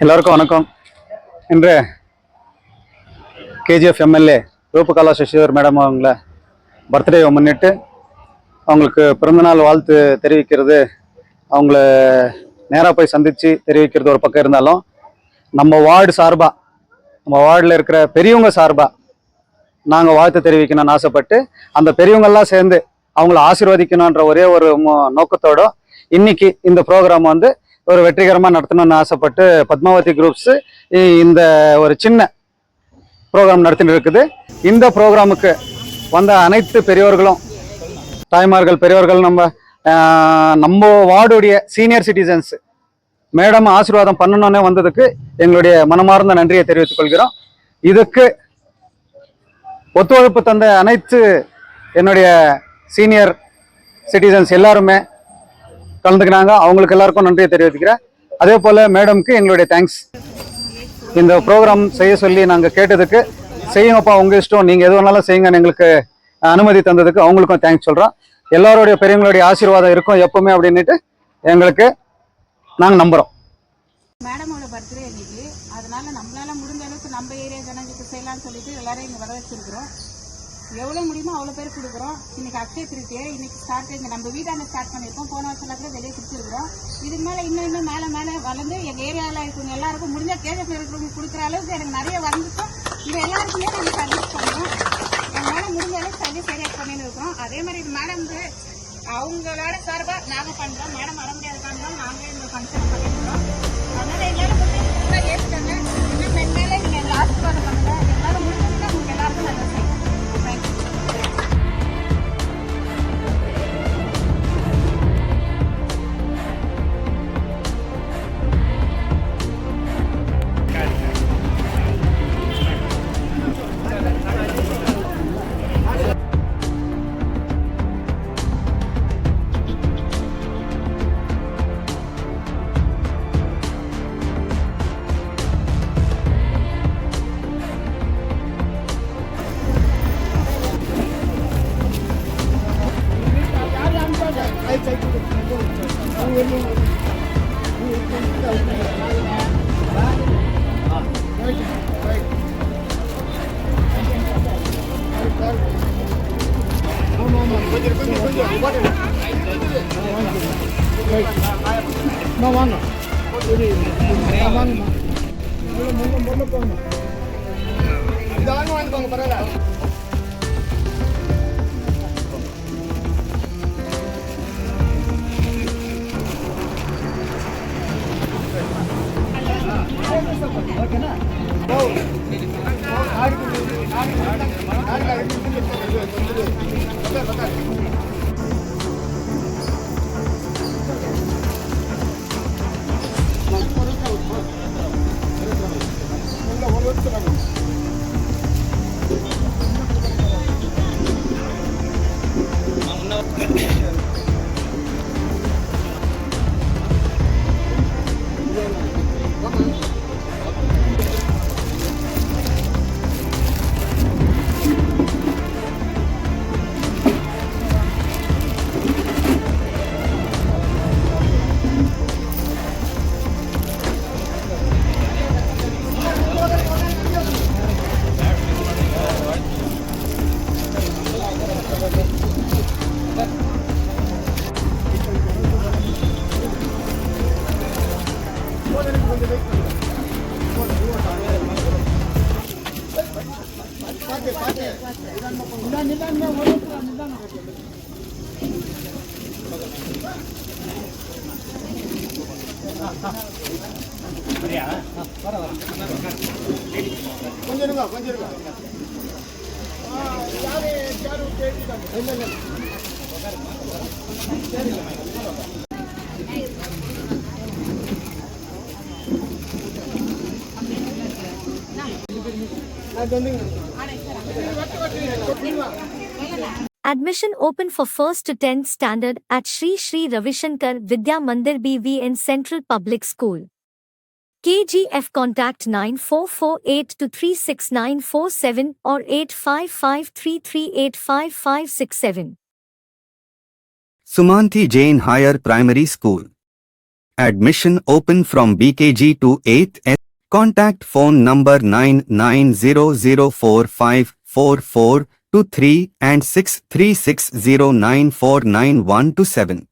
எல்லாருக்கும் வணக்கம். இன்று KGF MLA Roopakala Shashidhar madam அவங்கள பர்த்டேவை முன்னிட்டு அவங்களுக்கு பிறந்தநாள் வாழ்த்து தெரிவிக்கிறது, அவங்கள நேராக போய் சந்தித்து தெரிவிக்கிறது ஒரு பக்கம் இருந்தாலும், நம்ம வார்டு சார்பாக, நம்ம வார்டில் இருக்கிற பெரியவங்க சார்பாக நாங்கள் வாழ்த்து தெரிவிக்கணும்னு ஆசைப்பட்டு அந்த பெரியவங்கெல்லாம் சேர்ந்து அவங்கள ஆசீர்வதிக்கணுன்ற ஒரே ஒரு நோக்கத்தோட இன்னைக்கு இந்த ப்ரோக்ராம் ஒரு வெற்றிகரமாக நடத்தணும்னு ஆசைப்பட்டு பத்மாவதி குரூப்ஸ் இந்த ஒரு சின்ன ப்ரோக்ராம் நடத்திட்டு இருக்குது. இந்த ப்ரோக்ராமுக்கு வந்த அனைத்து பெரியோர்களும், தாய்மார்கள், பெரியோர்கள், நம்ம வார்டுடைய சீனியர் சிட்டிசன்ஸ் மேடம் ஆசீர்வாதம் பண்ணணும்னே வந்ததுக்கு எங்களுடைய மனமார்ந்த நன்றியை தெரிவித்துக் கொள்கிறோம். இதுக்கு ஒத்துழைப்பு தந்த அனைத்து என்னுடைய சீனியர் சிட்டிசன்ஸ் எல்லாருமே கலந்துக்கினாங்க. அவங்களுக்கு எல்லாருக்கும் நன்றியை தெரிவித்துக்கிறேன். அதே போல் மேடம்க்கு எங்களுடைய தேங்க்ஸ். இந்த ப்ரோக்ராம் செய்ய சொல்லி நாங்கள் கேட்டதுக்கு, செய்யுங்கப்பா உங்கள் இஷ்டம், நீங்கள் எது வேணாலும் செய்யுங்கன்னு எங்களுக்கு அனுமதி தந்ததுக்கு அவங்களுக்கும் தேங்க்ஸ் சொல்கிறோம். எல்லாருடைய பெரியவங்களுடைய ஆசீர்வாதம் இருக்கும் எப்பவுமே அப்படின்ட்டு எங்களுக்கு நாங்கள் நம்புகிறோம். மேடமோட பர்த்டே இன்னைக்கு, அதனால நம்மளால முடிஞ்ச அளவுக்கு நம்ம ஏரியா ஜனங்களுக்கு செய்யலாம்னு சொல்லிட்டு எல்லாரும் இங்கே வர வச்சிருக்கிறோம். எவ்வளோ முடியுமோ அவ்வளோ பேர் கொடுக்குறோம். இன்னைக்கு அக்ஷய திருத்தியை இன்னைக்கு ஸ்டார்ட், இங்கே நம்ம வீட்டாண்ட ஸ்டார்ட் பண்ணியிருக்கோம். போன வருஷம் கூட வெளியே கொடுத்துருக்குறோம். இதுக்கு மேலே இன்னும் மேலே வளர்ந்து எங்கள் ஏரியாவில் இருக்கவங்க எல்லாருக்கும் முடிஞ்ச கேஜஸ் இருக்கிறவங்க கொடுக்குற அளவுக்கு எனக்கு நிறைய வந்துட்டோம். இது எல்லாருக்குமே நாங்கள் சர்வீஸ் பண்ணுறோம். எங்களால் முடிஞ்ச அளவுக்கு சர்வீஸ் சரியாக பண்ணிட்டு இருக்கோம். அதே மாதிரி இது மேடம் அவங்களோட சார்பாக நாங்கள் பண்ணுறோம். மேடம் வர முடியாதுக்காக நாங்களே இந்த ஃபங்க்ஷன் பண்ணிருக்கோம். அதனால எல்லாரும் ஏற்றுக்காங்க. இன்னும் மென்மேலே நீங்கள் எங்களை ஆசீர்வாதம் பண்ணுங்க. எல்லாரும் முடிஞ்சதுன்னா உங்களுக்கு எல்லாருக்கும் நல்லா செய்யும். Thank you. Admission open for 1st to 10th standard at Sri Sri Ravishankar Vidya Mandir BVN Central Public School. KGF contact 9448236947 or 8553385567. Sumanthi Jain Higher Primary School. Admission open from BKG to 8th S. Contact phone number 9900454423 and 6360949127.